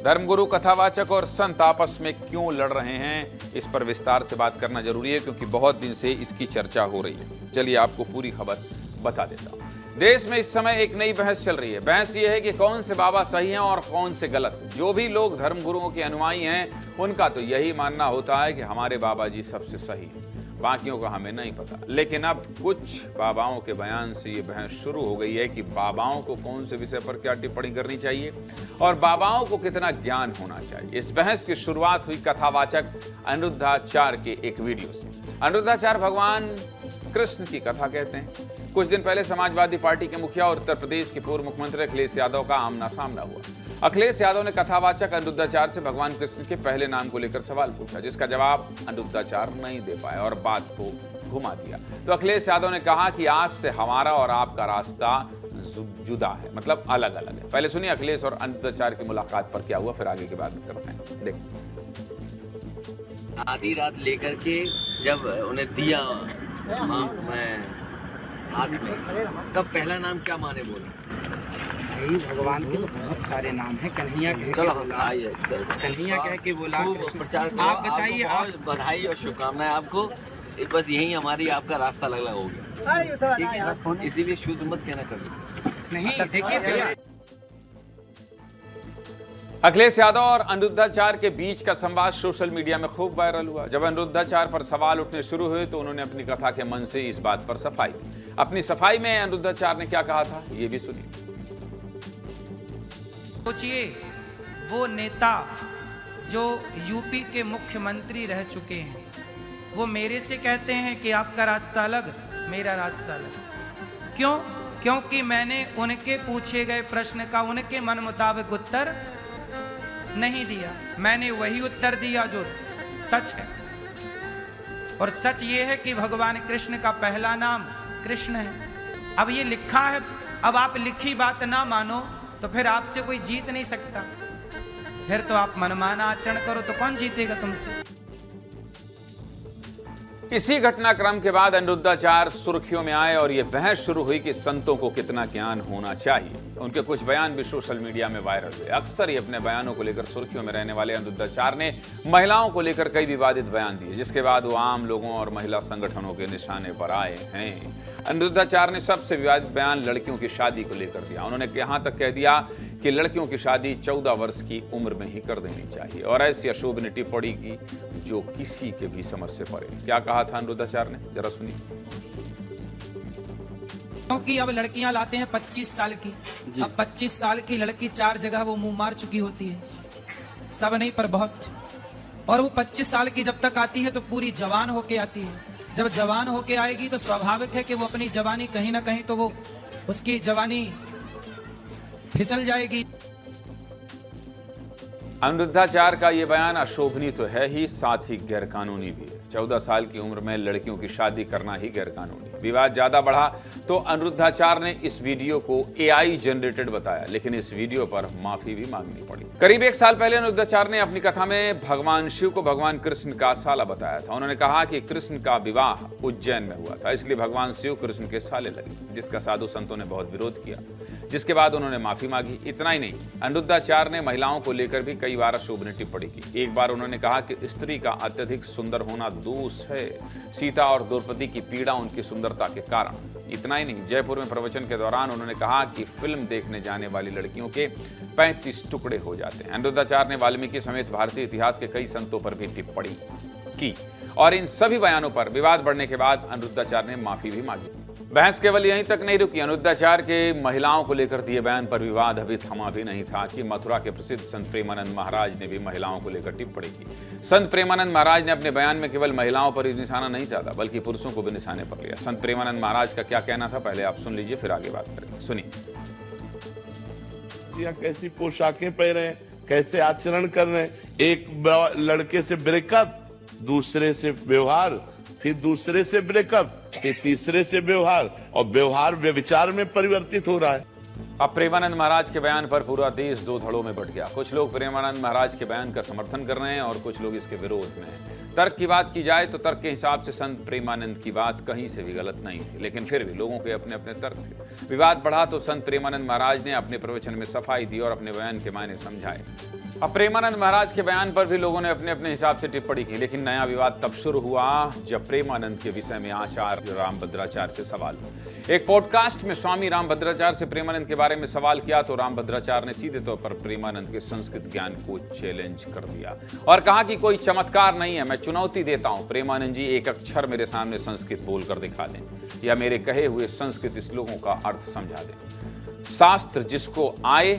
धर्मगुरु, कथावाचक और संत आपस में क्यों लड़ रहे हैं, इस पर विस्तार से बात करना जरूरी है क्योंकि बहुत दिन से इसकी चर्चा हो रही है। चलिए आपको पूरी खबर बता देता हूं। देश में इस समय एक नई बहस चल रही है। बहस यह है कि कौन से बाबा सही हैं और कौन से गलत। जो भी लोग धर्मगुरुओं के अनुयायी हैं उनका तो यही मानना होता है कि हमारे बाबा जी सबसे सही हैं, बाकियों का हमें नहीं पता। लेकिन अब कुछ बाबाओं के बयान से ये बहस शुरू हो गई है कि बाबाओं को कौन से विषय पर क्या टिप्पणी करनी चाहिए और बाबाओं को कितना ज्ञान होना चाहिए। इस बहस की शुरुआत हुई कथावाचक अनिरुद्धाचार्य के एक वीडियो से। अनिरुद्धाचार्य भगवान कृष्ण की कथा कहते हैं। कुछ दिन पहले समाजवादी पार्टी के मुखिया और उत्तर प्रदेश के पूर्व मुख्यमंत्री अखिलेश यादव का आमना सामना हुआ। अखिलेश यादव ने कथावाचक अनिरुद्धाचार्य से भगवान कृष्ण के पहले नाम को लेकर सवाल पूछा, जिसका जवाब अनिरुद्धाचार्य नहीं दे पाए और बात को घुमा दिया। तो अखिलेश यादव ने कहा कि आज से हमारा और आपका रास्ता जुदा है, मतलब अलग अलग है। पहले सुनिए अखिलेश और अनिरुद्धाचार्य की मुलाकात पर क्या हुआ, फिर आगे की बात करते हैं। देखो, आधी रात लेकर के जब उन्हें दिया मैं आदि तब पहला नाम क्या माने बोला? यही भगवान के तो बहुत सारे नाम हैं। कन्हैया कह के बोला प्रचार। आप बताइए, आप बधाई और शुभकामनाएं आपको। बस यही हमारी आपका रास्ता अलग अलग हो गया, ठीक है? इसीलिए शुद्ध मत कहना कभी नहीं। देखिए अखिलेश यादव और अनिरुद्धाचार्य के बीच का संवाद सोशल मीडिया में खूब वायरल हुआ। जब अनिरुद्धाचार्य पर सवाल उठने शुरू हुए तो उन्होंने अपनी कथा के मन से इस बात पर सफाई दी। अपनी सफाई में अनिरुद्धाचार्य ने क्या कहा था, ये भी सुनिए। सोचिए, वो नेता जो यूपी के मुख्यमंत्री रह चुके हैं, वो मेरे से कहते हैं कि आपका रास्ता अलग, मेरा रास्ता अलग। क्यों? क्योंकि मैंने उनके पूछे गए प्रश्न का उनके मन मुताबिक उत्तर नहीं दिया। मैंने वही उत्तर दिया जो सच है, और सच ये है कि भगवान कृष्ण का पहला नाम कृष्ण है। अब ये लिखा है, अब आप लिखी बात ना मानो तो फिर आपसे कोई जीत नहीं सकता। फिर तो आप मनमाना आचरण करो तो कौन जीतेगा तुमसे। इसी घटनाक्रम के बाद अनिरुद्धाचार्य सुर्खियों में आए और यह बहस शुरू हुई कि संतों को कितना ज्ञान होना चाहिए। उनके कुछ बयान भी सोशल मीडिया में वायरल हुए। अक्सर ही अपने बयानों को लेकर सुर्खियों में रहने वाले अनिरुद्धाचार्य ने महिलाओं को लेकर कई विवादित बयान दिए, जिसके बाद वो आम लोगों और महिला संगठनों के निशाने पर आए हैं। अनिरुद्धाचार्य ने सबसे विवादित बयान लड़कियों की शादी को लेकर दिया। उन्होंने यहां तक कह दिया कि लड़कियों की शादी 14 वर्ष की उम्र में ही कर देनी चाहिए और ऐसी अशोभनीय टिप्पणी की जो किसी के भी समझ से परे। क्या कहा था अनिरुद्धाचार्य ने, जरा सुनिए। क्योंकि अब लड़कियां लाते हैं 25 साल की। अब 25 साल की लड़की 4 जगह वो मुंह मार चुकी होती है, सब नहीं पर बहुत। और वो 25 साल की जब तक आती है तो पूरी जवान होके आती है। जब जवान होके आएगी तो स्वाभाविक है कि वो अपनी जवानी कहीं ना कहीं तो वो उसकी जवानी फिसल जाएगी। अनिरुद्धाचार्य का ये बयान अशोभनीय तो है ही, साथ ही गैरकानूनी भी है। 14 साल की उम्र में लड़कियों की शादी करना ही गैरकानूनी है। विवाद ज्यादा बढ़ा तो अनिरुद्धाचार्य ने इस वीडियो को AI जनरेटेड बताया, लेकिन इस वीडियो पर माफी भी मांगनी पड़ी। करीब 1 साल पहले अनिरुद्धाचार्य ने अपनी कथा में भगवान शिव को भगवान कृष्ण का साला बताया था। उन्होंने कहा कि कृष्ण का विवाह उज्जैन में हुआ था, इसलिए भगवान शिव कृष्ण के साले लगे, जिसका साधु संतों ने बहुत विरोध किया, जिसके बाद उन्होंने माफी मांगी। इतना ही नहीं, अनिरुद्धाचार्य ने महिलाओं को लेकर भी कई बार अशोभनीय टिप्पणी की। एक बार उन्होंने कहा कि स्त्री का अत्यधिक सुंदर होना दोष है, सीता और द्रौपदी की पीड़ा उनकी सुंदरता के कारण। इतना ही नहीं, जयपुर में प्रवचन के दौरान उन्होंने कहा कि फिल्म देखने जाने वाली लड़कियों के 35 टुकड़े हो जाते हैं। अनिरुद्धाचार्य ने वाल्मीकि समेत भारतीय इतिहास के कई संतों पर भी टिप्पणी की और इन सभी बयानों पर विवाद बढ़ने के बाद अनिरुद्धाचार्य ने माफी भी मांगी। बहस केवल यहीं तक नहीं रुकी। अनिरुद्धाचार्य के महिलाओं को लेकर दिए बयान पर विवाद अभी थमा भी नहीं था कि मथुरा के प्रसिद्ध संत प्रेमानंद महाराज ने भी महिलाओं को लेकर टिप्पणी की। संत प्रेमानंद महाराज ने अपने बयान में केवल महिलाओं पर ही निशाना नहीं साधा, बल्कि पुरुषों को भी निशाने पर लिया। संत प्रेमानंद महाराज का क्या कहना था, पहले आप सुन लीजिए, फिर आगे बात करेंगे। सुनिए। कैसी पोशाकें पहने, कैसे आचरण कर रहे हैं, एक लड़के से ब्रेकअप, दूसरे से व्यवहार, फिर दूसरे से ब्रेकअप, फिर तीसरे से व्यवहार, और व्यवहार व्यभिचार में परिवर्तित हो रहा है। अब प्रेमानंद महाराज के बयान पर पूरा देश दो धड़ों में बंट गया। कुछ लोग प्रेमानंद महाराज के बयान का समर्थन कर रहे हैं और कुछ लोग इसके विरोध में हैं। तर्क की बात की जाए तो तर्क के हिसाब से संत प्रेमानंद की बात कहीं से भी गलत नहीं थी, लेकिन फिर भी लोगों के अपने अपने तर्क थे। विवाद बढ़ा तो संत प्रेमानंद महाराज ने अपने प्रवचन में सफाई दी और अपने बयान के मायने समझाए। अब प्रेमानंद महाराज के बयान पर भी लोगों ने अपने अपने हिसाब से टिप्पणी की, लेकिन नया विवाद तब शुरू हुआ जब प्रेमानंद के विषय में आचार्य रामभद्राचार्य से सवाल। एक पॉडकास्ट में स्वामी रामभद्राचार्य से प्रेमानंद के बारे में सवाल किया तो रामभद्राचार्य ने सीधे तौर पर प्रेमानंद के संस्कृत ज्ञान को चैलेंज कर दिया और कहा कि कोई चमत्कार नहीं है, मैं चुनौती देता हूं, प्रेमानंद जी एक अक्षर मेरे सामने संस्कृत बोलकर दिखा दें या मेरे कहे हुए संस्कृत श्लोकों का अर्थ समझा दें। शास्त्र जिसको आए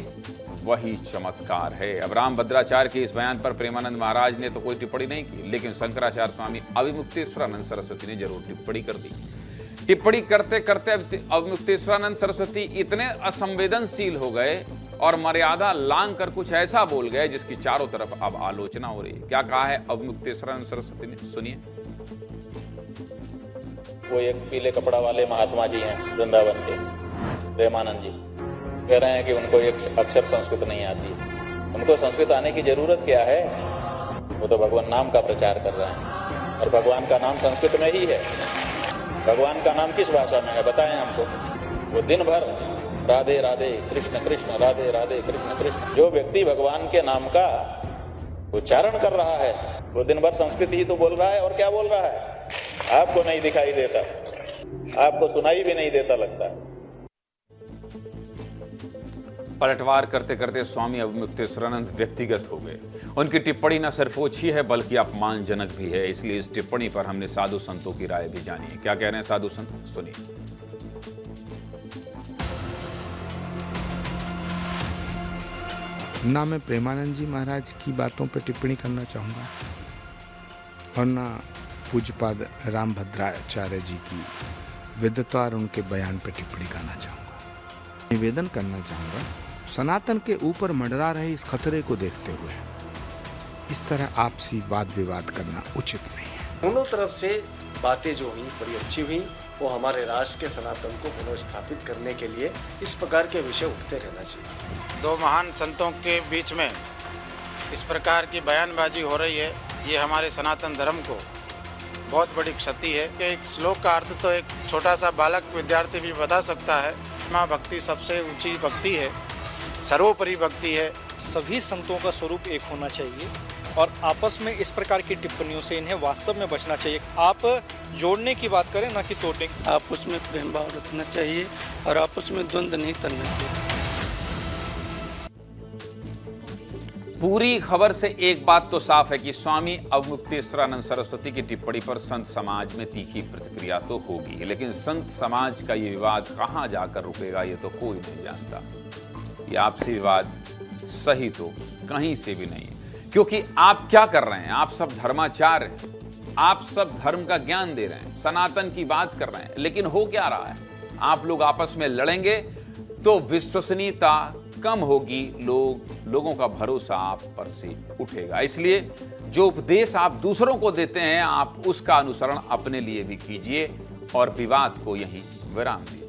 वही चमत्कार है। अब रामभद्राचार्य के इस बयान पर प्रेमानंद महाराज ने तो कोई टिप्पणी नहीं की, लेकिन शंकराचार्य स्वामी अविमुक्तेश्वरानंद सरस्वती ने जरूर टिप्पणी कर दी। टिप्पणी करते करते अविमुक्तेश्वरानंद सरस्वती इतने असंवेदनशील हो गए और मर्यादा लांघ कर कुछ ऐसा बोल गए जिसकी चारों तरफ अब आलोचना हो रही है। क्या कहा है अविमुक्तेश्वरानंद सरस्वती ने, सुनिए। वो एक पीले कपड़ा वाले महात्मा जी हैं वृंदावन के, प्रेमानंद जी कह रहे हैं कि उनको एक अक्षर संस्कृत नहीं आती है। उनको संस्कृत आने की जरूरत क्या है? वो तो भगवान नाम का प्रचार कर रहे हैं और भगवान का नाम संस्कृत में ही है। भगवान का नाम किस भाषा में है बताएं हमको। वो दिन भर राधे राधे कृष्ण कृष्ण राधे राधे कृष्ण कृष्ण, जो व्यक्ति भगवान के नाम का उच्चारण कर रहा है वो दिन भर संस्कृत ही तो बोल रहा है। और क्या बोल रहा है? आपको नहीं दिखाई देता, आपको सुनाई भी नहीं देता लगता है। पलटवार करते करते स्वामी अविमुक्तेश्वरानंद व्यक्तिगत हो गए। उनकी टिप्पणी न सिर्फ ओछी है बल्कि अपमानजनक भी है। इसलिए इस टिप्पणी पर हमने साधु संतों की राय भी जानी है। क्या कह रहे हैं साधु संत, सुनिए। ना मैं प्रेमानंद जी महाराज की बातों पर टिप्पणी करना चाहूँगा और ना पूज्यपाद रामभद्राचार्य जी की विद्वता और उनके बयान पर टिप्पणी करना चाहूँगा। निवेदन करना चाहूँगा, सनातन के ऊपर मंडरा रहे इस खतरे को देखते हुए इस तरह आपसी वाद विवाद करना उचित नहीं है। दोनों तरफ से बातें जो हुई बड़ी अच्छी हुई। वो हमारे राष्ट्र के सनातन को पुनर्स्थापित करने के लिए इस प्रकार के विषय उठते रहना चाहिए। दो महान संतों के बीच में इस प्रकार की बयानबाजी हो रही है, ये हमारे सनातन धर्म को बहुत बड़ी क्षति है। कि एक श्लोक का अर्थ तो एक छोटा सा बालक विद्यार्थी भी बता सकता है। माँ भक्ति सबसे ऊंची भक्ति है, सर्वोपरि भक्ति है। सभी संतों का स्वरूप एक होना चाहिए और आपस में इस प्रकार की टिप्पणियों से इन्हें वास्तव में बचना चाहिए। आप जोड़ने की बात करें ना कि तोड़ने। आपस में प्रेम भाव रखना चाहिए और आपस में द्वंद्व नहीं करना चाहिए। पूरी खबर से एक बात तो साफ है कि स्वामी अविमुक्तेश्वरानंद सरस्वती की टिप्पणी पर संत समाज में तीखी प्रतिक्रिया तो होगी, लेकिन संत समाज का ये विवाद कहां जाकर रुकेगा ये तो कोई नहीं जानता। ये आपसी विवाद सही तो कहीं से भी नहीं है, क्योंकि आप क्या कर रहे हैं? आप सब धर्माचार्य हैं, आप सब धर्म का ज्ञान दे रहे हैं, सनातन की बात कर रहे हैं, लेकिन हो क्या रहा है? आप लोग आपस में लड़ेंगे तो विश्वसनीयता कम होगी, लोगों का भरोसा आप पर से उठेगा। इसलिए जो उपदेश आप दूसरों को देते हैं आप उसका अनुसरण अपने लिए भी कीजिए और विवाद को यहीं विराम दीजिए।